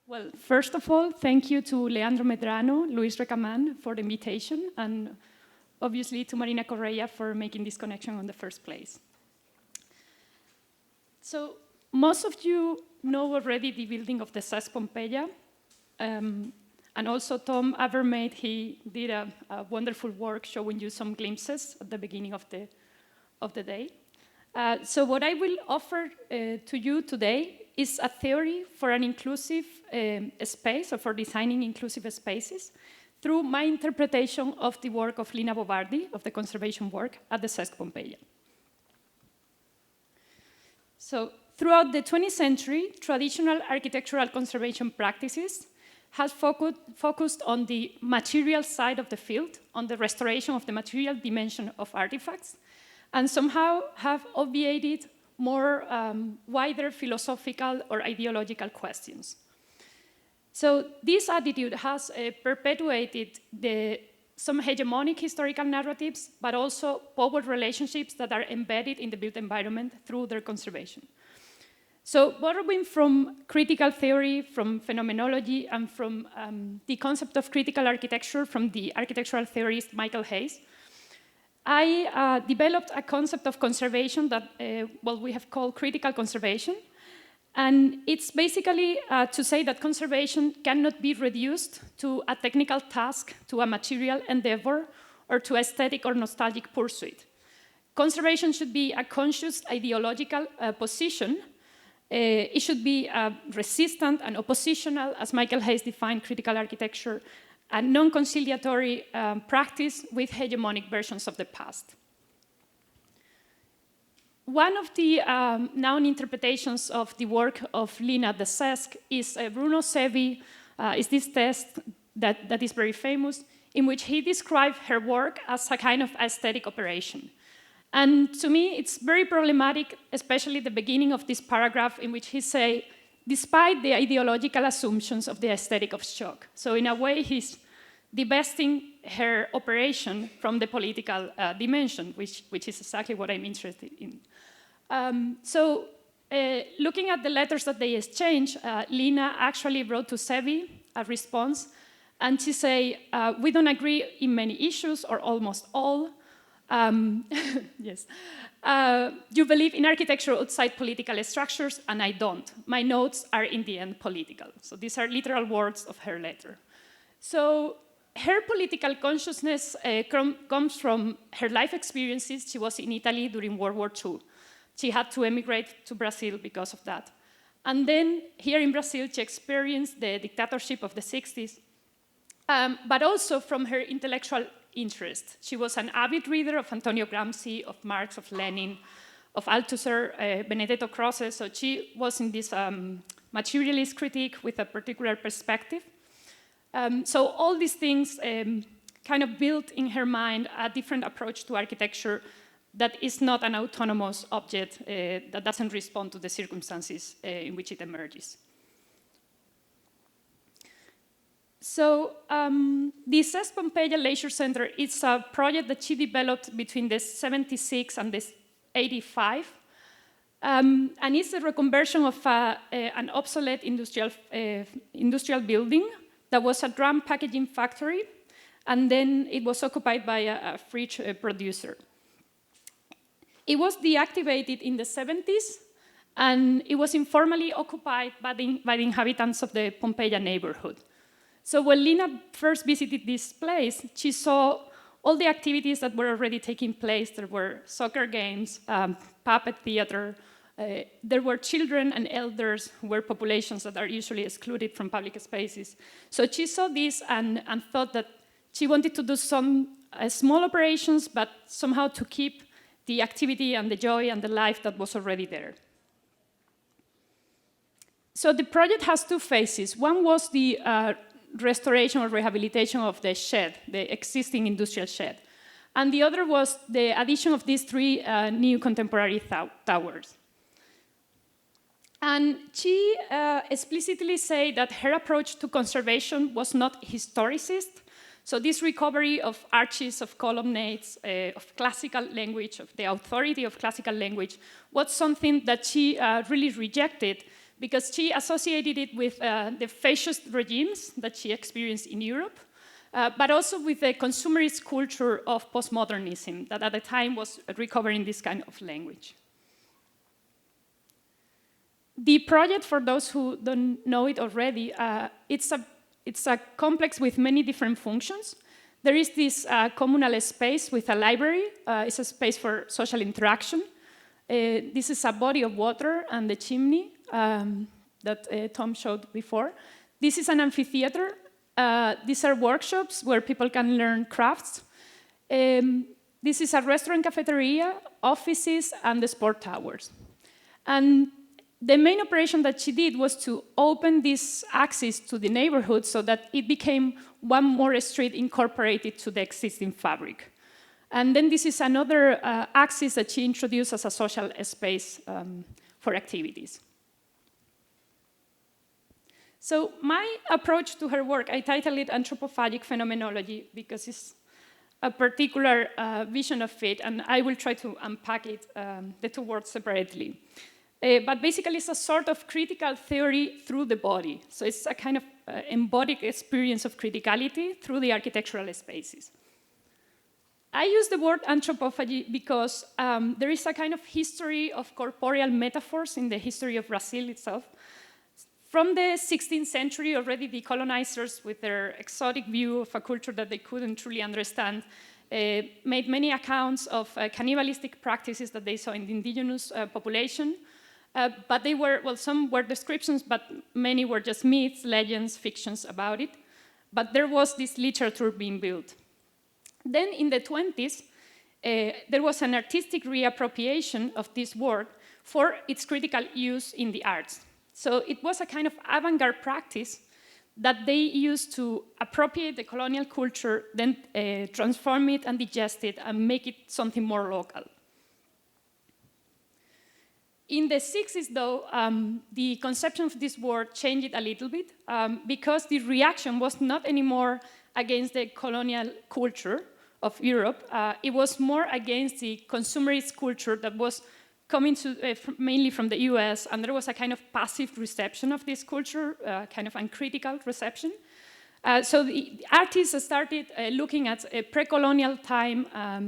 Well, first of all, thank you to Leandro Medrano, Luis Recaman for the invitation, and obviously to Marina Correa for making this connection in the first place. So most of you know already the building of the SESC Pompéia, and also Tom Avermaet, he did a wonderful work showing you some glimpses at the beginning of the day. So what I will offer to you today is a theory for an inclusive space, or for designing inclusive spaces, through my interpretation of the work of Lina Bardi, of the conservation work at the SESC Pompéia. So throughout the 20th century, traditional architectural conservation practices has focused on the material side of the field, on the restoration of the material dimension of artifacts, and somehow have obviated more wider philosophical or ideological questions. So this attitude has perpetuated some hegemonic historical narratives, but also power relationships that are embedded in the built environment through their conservation. So borrowing from critical theory, from phenomenology, and from the concept of critical architecture from the architectural theorist Michael Hayes, I developed a concept of conservation that we have called critical conservation. And it's basically to say that conservation cannot be reduced to a technical task, to a material endeavor, or to aesthetic or nostalgic pursuit. Conservation should be a conscious ideological position. It should be resistant and oppositional, as Michael Hayes defined critical architecture, a non-conciliatory practice with hegemonic versions of the past. One of the noun interpretations of the work of Lina at the SESC is Bruno Sevi, is this test that is very famous, in which he described her work as a kind of aesthetic operation. And to me, it's very problematic, especially the beginning of this paragraph, in which he says, despite the ideological assumptions of the aesthetic of shock. So in a way, he's divesting her operation from the political dimension, which is exactly what I'm interested in. Looking at the letters that they exchange, Lina actually wrote to Sevi a response, and she said, we don't agree in many issues, or almost all. Yes. You believe in architecture outside political structures, and I don't. My notes are in the end political. So these are literal words of her letter. So her political consciousness comes from her life experiences. She was in Italy during World War II. She had to emigrate to Brazil because of that. And then here in Brazil, she experienced the dictatorship of the 60s, but also from her intellectual interest. She was an avid reader of Antonio Gramsci, of Marx, of Lenin, of Althusser, Benedetto Croce. So she was in this materialist critique with a particular perspective. So all these things kind of built in her mind a different approach to architecture that is not an autonomous object that doesn't respond to the circumstances in which it emerges. So the SESC Pompéia Leisure Center is a project that she developed between the 76 and the 85. And it's a reconversion of an obsolete industrial building that was a drum packaging factory, and then it was occupied by a fridge producer. It was deactivated in the 70s, and it was informally occupied by the inhabitants of the Pompéia neighborhood. So when Lina first visited this place, she saw all the activities that were already taking place. There were soccer games, puppet theater. There were children and elders who were populations that are usually excluded from public spaces. So she saw this and thought that she wanted to do some small operations, but somehow to keep the activity and the joy and the life that was already there. So the project has two phases. One was the restoration or rehabilitation of the shed, the existing industrial shed. And the other was the addition of these three new contemporary towers. And she explicitly said that her approach to conservation was not historicist. So this recovery of arches, of colonnades, of classical language, of the authority of classical language, was something that she really rejected, because she associated it with the fascist regimes that she experienced in Europe, but also with the consumerist culture of postmodernism that at the time was recovering this kind of language. The project, for those who don't know it already, it's a complex with many different functions. There is this communal space with a library. It's a space for social interaction. This is a body of water and the chimney that Tom showed before. This is an amphitheater. These are workshops where people can learn crafts. This is a restaurant cafeteria, offices, and the sport towers. And the main operation that she did was to open this axis to the neighborhood so that it became one more street incorporated to the existing fabric. And then this is another axis that she introduced as a social space for activities. So my approach to her work, I titled it Antropophagic Phenomenology because it's a particular vision of it, and I will try to unpack it, the two words separately. But basically, it's a sort of critical theory through the body. So it's a kind of embodied experience of criticality through the architectural spaces. I use the word anthropophagy because there is a kind of history of corporeal metaphors in the history of Brazil itself. From the 16th century, already the colonizers, with their exotic view of a culture that they couldn't truly understand, made many accounts of cannibalistic practices that they saw in the indigenous population. But they were, well, some were descriptions, but many were just myths, legends, fictions about it. But there was this literature being built. Then in the 20s, there was an artistic reappropriation of this work for its critical use in the arts. So it was a kind of avant-garde practice that they used to appropriate the colonial culture, then transform it and digest it and make it something more local. In the 60s, though, the conception of this word changed a little bit because the reaction was not anymore against the colonial culture of Europe. It was more against the consumerist culture that was coming mainly from the US, and there was a kind of passive reception of this culture, kind of uncritical reception. So the artists started looking at a pre-colonial time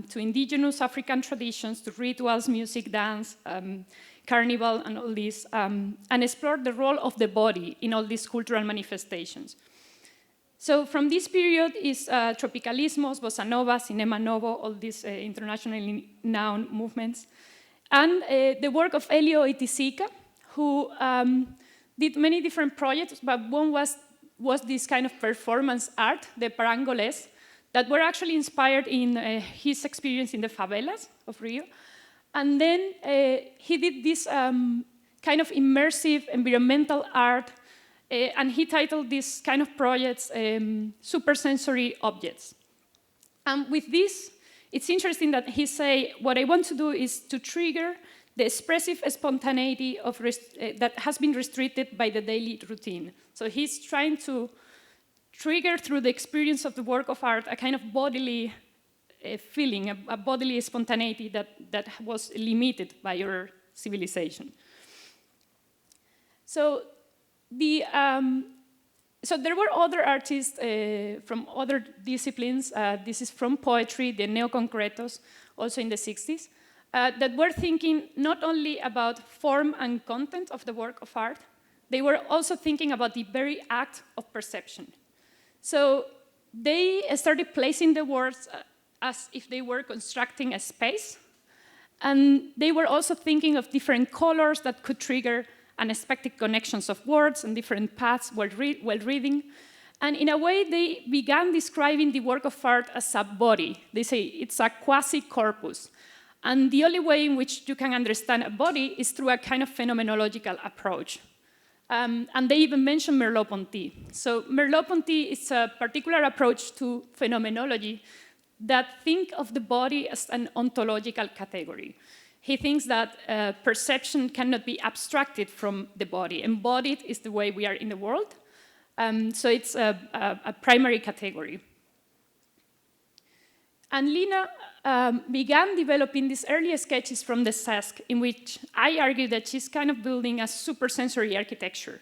to indigenous African traditions, to rituals, music, dance, carnival, and all this, and explored the role of the body in all these cultural manifestations. So from this period is tropicalismos, bossa nova, cinema novo, all these internationally known movements. And the work of Elio Itisica, who did many different projects, but one was this kind of performance art, the parangoles, that were actually inspired in his experience in the favelas of Rio. And then he did this kind of immersive environmental art, and he titled this kind of projects supersensory objects. And with this, it's interesting that he say, what I want to do is to trigger the expressive spontaneity of that has been restricted by the daily routine. So he's trying to trigger through the experience of the work of art a kind of bodily feeling, a bodily spontaneity that was limited by your civilization. So so there were other artists from other disciplines. This is from poetry, the neoconcretos, also in the 60s, that were thinking not only about form and content of the work of art, they were also thinking about the very act of perception. So they started placing the words as if they were constructing a space, and they were also thinking of different colors that could trigger unexpected connections of words and different paths while reading. And in a way, they began describing the work of art as a body. They say it's a quasi-corpus. And the only way in which you can understand a body is through a kind of phenomenological approach. And they even mention Merleau-Ponty. So Merleau-Ponty is a particular approach to phenomenology that think of the body as an ontological category. He thinks that perception cannot be abstracted from the body. Embodied is the way we are in the world. So it's a primary category. And Lina began developing these early sketches from the SESC, in which I argue that she's kind of building a supersensory architecture.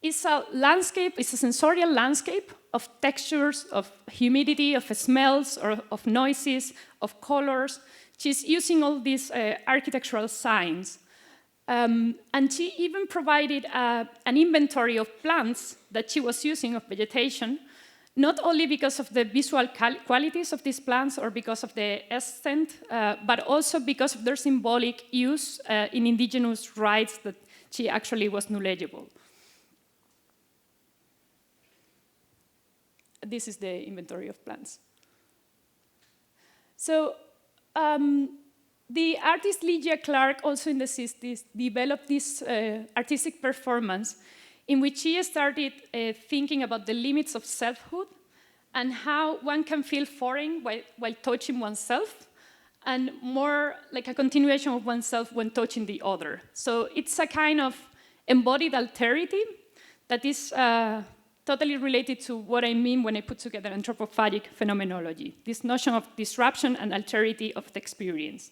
It's a landscape, it's a sensorial landscape of textures, of humidity, of smells, or of noises, of colors. She's using all these architectural signs. And she even provided an inventory of plants that she was using, of vegetation, not only because of the visual qualities of these plants or because of the scent, but also because of their symbolic use in indigenous rites that she actually was knowledgeable. This is the inventory of plants. So the artist Lygia Clark, also in the 60s, developed this artistic performance in which she started thinking about the limits of selfhood and how one can feel foreign while touching oneself, and more like a continuation of oneself when touching the other. So it's a kind of embodied alterity that is totally related to what I mean when I put together anthropophagic phenomenology, this notion of disruption and alterity of the experience.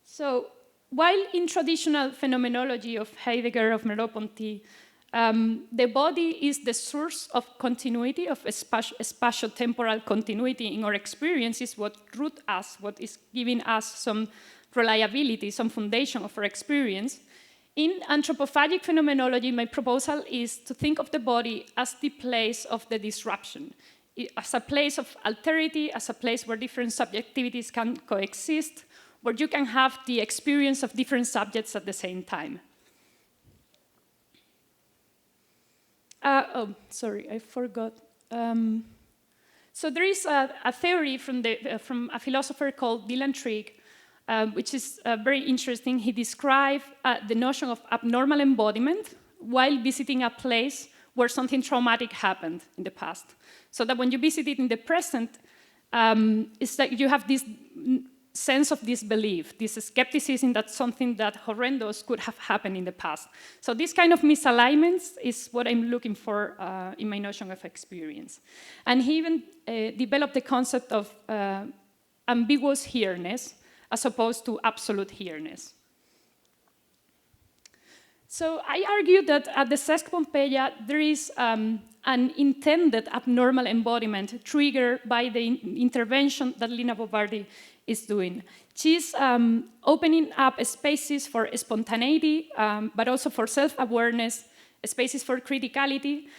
So while in traditional phenomenology of Heidegger, of Merleau-Ponty, the body is the source of continuity, of spatio-temporal continuity in our experiences, what root us, what is giving us some reliability, some foundation of our experience. In anthropophagic phenomenology, my proposal is to think of the body as the place of the disruption, as a place of alterity, as a place where different subjectivities can coexist, where you can have the experience of different subjects at the same time. Oh, sorry, I forgot. So there is a theory from a philosopher called Dylan Trigg, which is very interesting. He described the notion of abnormal embodiment while visiting a place where something traumatic happened in the past. So that when you visit it in the present, it's like you have this sense of disbelief, this skepticism that something that horrendous could have happened in the past. So this kind of misalignments is what I'm looking for in my notion of experience. And he even developed the concept of ambiguous here-ness as opposed to absolute here-ness. So I argue that at the SESC Pompéia, there is an intended abnormal embodiment triggered by the intervention that Lina Bardi is doing. She's opening up spaces for spontaneity, but also for self-awareness, spaces for criticality,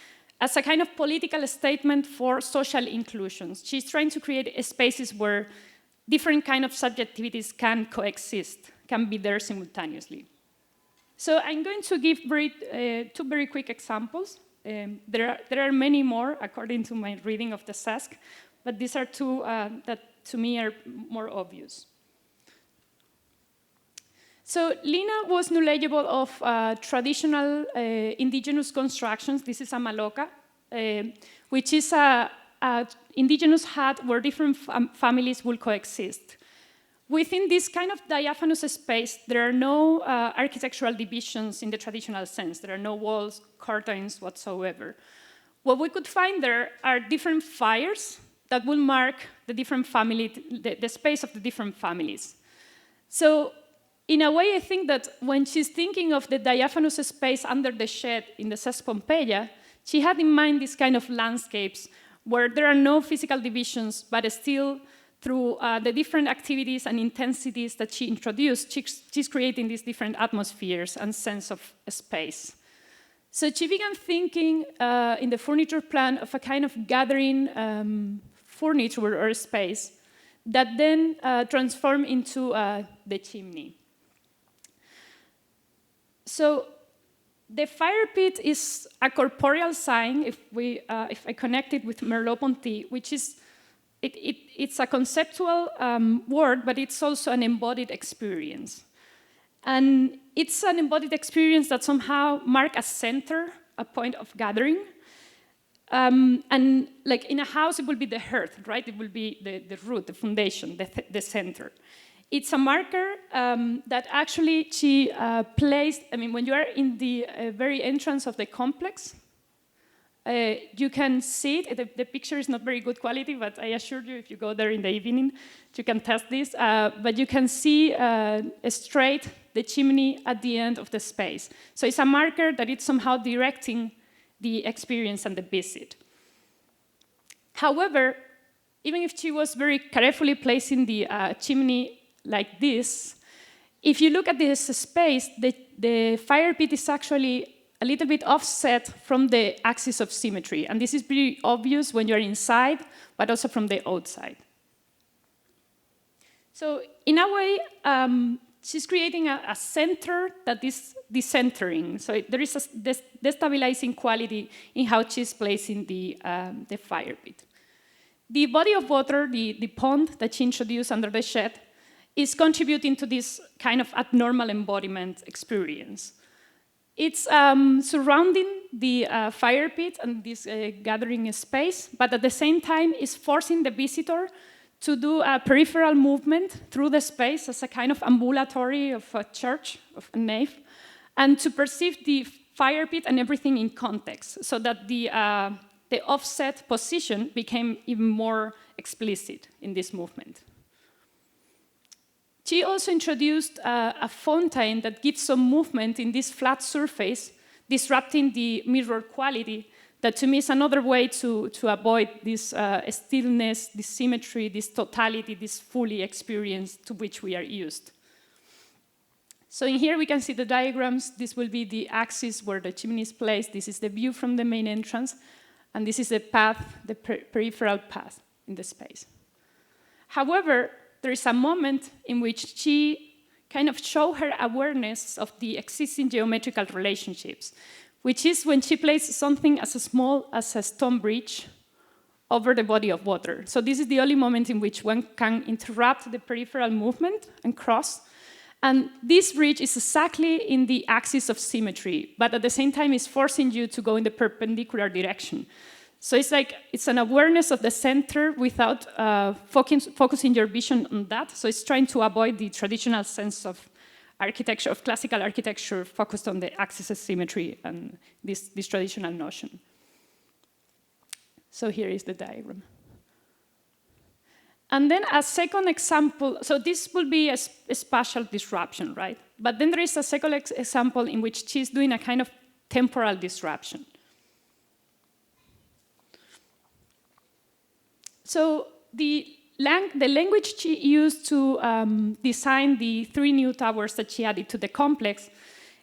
as a kind of political statement for social inclusions. She's trying to create spaces where different kind of subjectivities can coexist, can be there simultaneously. So I'm going to give two very quick examples. There are many more according to my reading of the SESC, but these are two that to me are more obvious. So Lina was knowledgeable of traditional indigenous constructions. This is a maloca, which is a indigenous hut where different families will coexist. Within this kind of diaphanous space, there are no architectural divisions in the traditional sense. There are no walls, curtains whatsoever. What we could find there are different fires that will mark the different family, the space of the different families. So in a way, I think that when she's thinking of the diaphanous space under the shed in the SESC Pompéia, she had in mind these kind of landscapes where there are no physical divisions, but still through the different activities and intensities that she introduced, she's creating these different atmospheres and sense of space. So she began thinking in the furniture plan of a kind of gathering furniture or space that then transformed into the chimney. So the fire pit is a corporeal sign, if I connect it with Merleau-Ponty, which is it's a conceptual word, but it's also an embodied experience. And it's an embodied experience that somehow marks a center, a point of gathering. And like in a house, it will be the hearth, right? It will be the root, the foundation, the center. It's a marker that actually she placed, I mean, when you are in the very entrance of the complex, you can see it. The picture is not very good quality, but I assure you, if you go there in the evening, you can test this. But you can see straight the chimney at the end of the space. So it's a marker that it's somehow directing the experience and the visit. However, even if she was very carefully placing the chimney like this, if you look at this space, the fire pit is actually a little bit offset from the axis of symmetry. And this is pretty obvious when you're inside, but also from the outside. So in a way, she's creating a center that is decentering. So there is a destabilizing quality in how she's placing the fire pit. The body of water, the pond that she introduced under the shed, is contributing to this kind of abnormal embodiment experience. It's surrounding the fire pit and this gathering space, but at the same time is forcing the visitor to do a peripheral movement through the space as a kind of ambulatory of a church, of a nave, and to perceive the fire pit and everything in context, so that the offset position became even more explicit in this movement. She also introduced a fountain that gives some movement in this flat surface, disrupting the mirror quality, that to me is another way to avoid this stillness, this symmetry, this totality, this fully experience to which we are used. So in here we can see the diagrams. This will be the axis where the chimney is placed. This is the view from the main entrance. And this is the path, the peripheral path in the space. However, there is a moment in which she kind of shows her awareness of the existing geometrical relationships, which is when she places something as small as a stone bridge over the body of water. So this is the only moment in which one can interrupt the peripheral movement and cross. And this bridge is exactly in the axis of symmetry, but at the same time is forcing you to go in the perpendicular direction. So it's like it's an awareness of the center without focusing your vision on that. So it's trying to avoid the traditional sense of architecture, of classical architecture focused on the axis of symmetry and this traditional notion. So here is the diagram. And then a second example, so this will be a spatial disruption, right? But then there is a second example in which she's doing a kind of temporal disruption. So the language she used to design the 3 new towers that she added to the complex,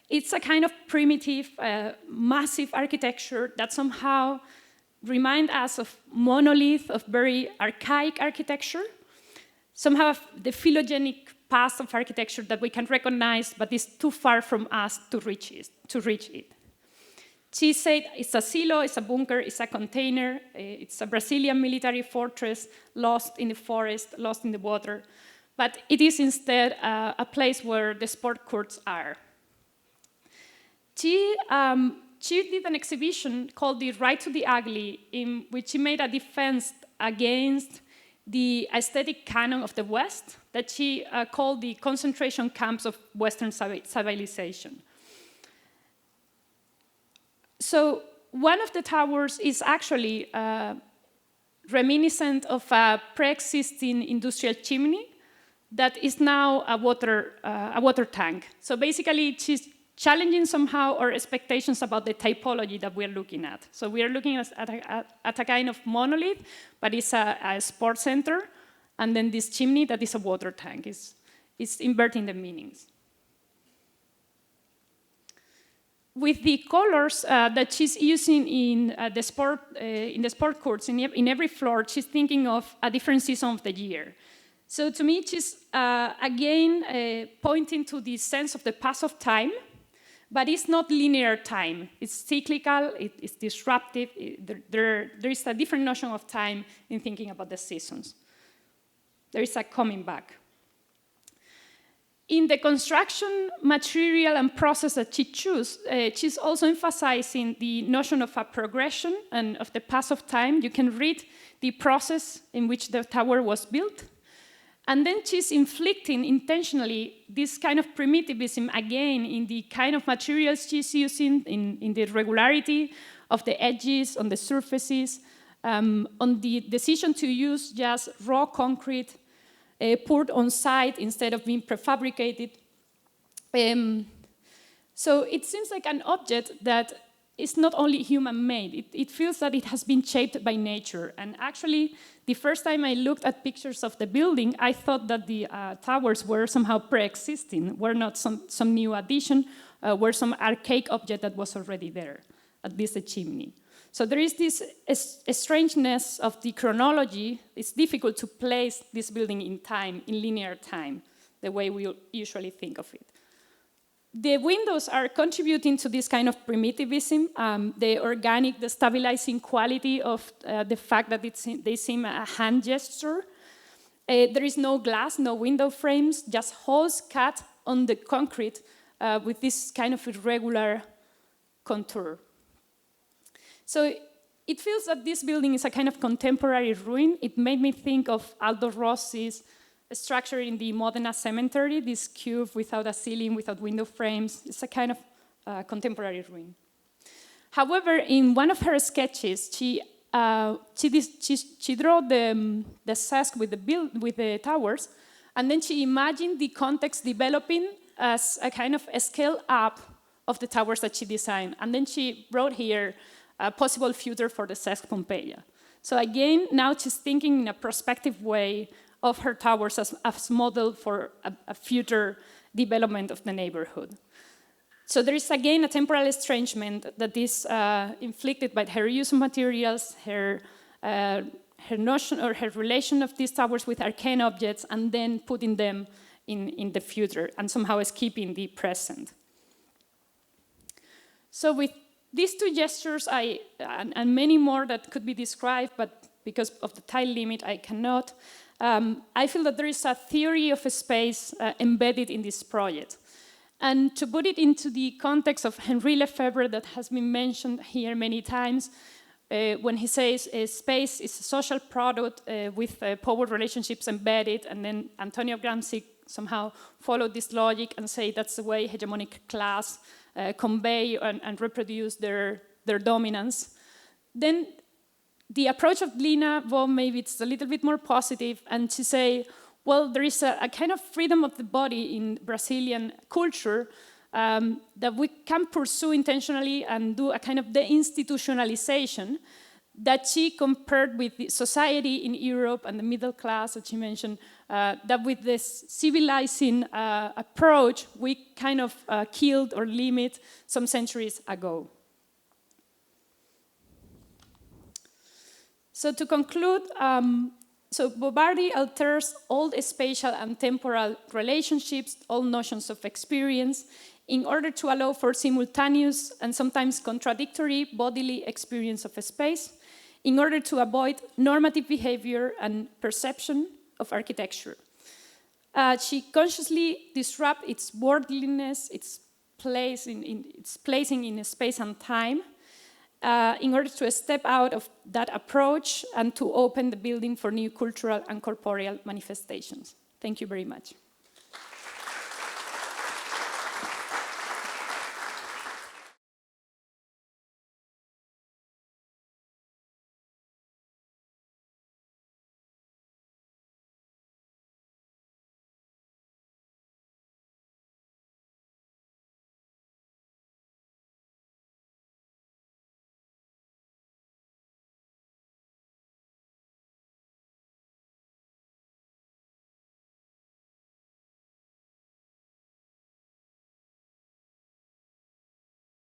it's a kind of primitive, massive architecture that somehow remind us of monolith, of very archaic architecture, somehow the phylogenic past of architecture that we can recognize, but is too far from us to reach it. She said it's a silo, it's a bunker, it's a container, it's a Brazilian military fortress lost in the forest, lost in the water, but it is instead a place where the sport courts are. She did an exhibition called The Right to the Ugly, in which she made a defense against the aesthetic canon of the West that she called the concentration camps of Western civilization. So one of the towers is actually reminiscent of a pre-existing industrial chimney that is now a water tank. So basically, she's challenging somehow our expectations about the typology that we're looking at. So we are looking at a kind of monolith, but it's a sports center, and then this chimney that is a water tank. It's inverting the meanings. With the colors that she's using in the sport courts, in every floor, she's thinking of a different season of the year. So to me, she's again pointing to the sense of the pass of time, but it's not linear time. It's cyclical, it's disruptive. There is a different notion of time in thinking about the seasons. There is a coming back. In the construction material and process that she chose, she's also emphasizing the notion of a progression and of the pass of time. You can read the process in which the tower was built. And then she's inflicting intentionally this kind of primitivism again in the kind of materials she's using, in the regularity of the edges, on the surfaces, on the decision to use just raw concrete poured on site instead of being prefabricated. So it seems like an object that is not only human-made. It feels that it has been shaped by nature. And actually, the first time I looked at pictures of the building, I thought that the towers were somehow pre-existing, were not some new addition, were some archaic object that was already there, at least a chimney. So there is this strangeness of the chronology. It's difficult to place this building in time, in linear time, the way we usually think of it. The windows are contributing to this kind of primitivism, the organic, the stabilizing quality of the fact that they seem a hand gesture. There is no glass, no window frames, just holes cut on the concrete with this kind of irregular contour. So it feels that this building is a kind of contemporary ruin. It made me think of Aldo Rossi's structure in the Modena cemetery, this cube without a ceiling, without window frames. It's a kind of contemporary ruin. However, in one of her sketches, she drew the SESC with the towers, and then she imagined the context developing as a kind of a scale up of the towers that she designed. And then she wrote here a possible future for the SESC Pompéia. So again, now she's thinking in a prospective way of her towers as model for a future development of the neighborhood. So there is again a temporal estrangement that is inflicted by her use of materials, her notion or her relation of these towers with arcane objects, and then putting them in the future and somehow escaping the present. So with these two gestures, and many more that could be described, but because of the time limit, I cannot. I feel that there is a theory of a space embedded in this project. And to put it into the context of Henri Lefebvre that has been mentioned here many times, when he says space is a social product with power relationships embedded, and then Antonio Gramsci somehow followed this logic and say that's the way hegemonic class convey and reproduce their dominance, then the approach of Lina, well, maybe it's a little bit more positive, and to say, well, there is a kind of freedom of the body in Brazilian culture that we can pursue intentionally and do a kind of deinstitutionalization that she compared with the society in Europe and the middle class that she mentioned, that with this civilizing approach, we kind of killed or limit some centuries ago. So to conclude, so Bardi alters all spatial and temporal relationships, all notions of experience, in order to allow for simultaneous and sometimes contradictory bodily experience of a space, in order to avoid normative behavior and perception of architecture. She consciously disrupts its worldliness, its placing in space and time, in order to step out of that approach and to open the building for new cultural and corporeal manifestations. Thank you very much.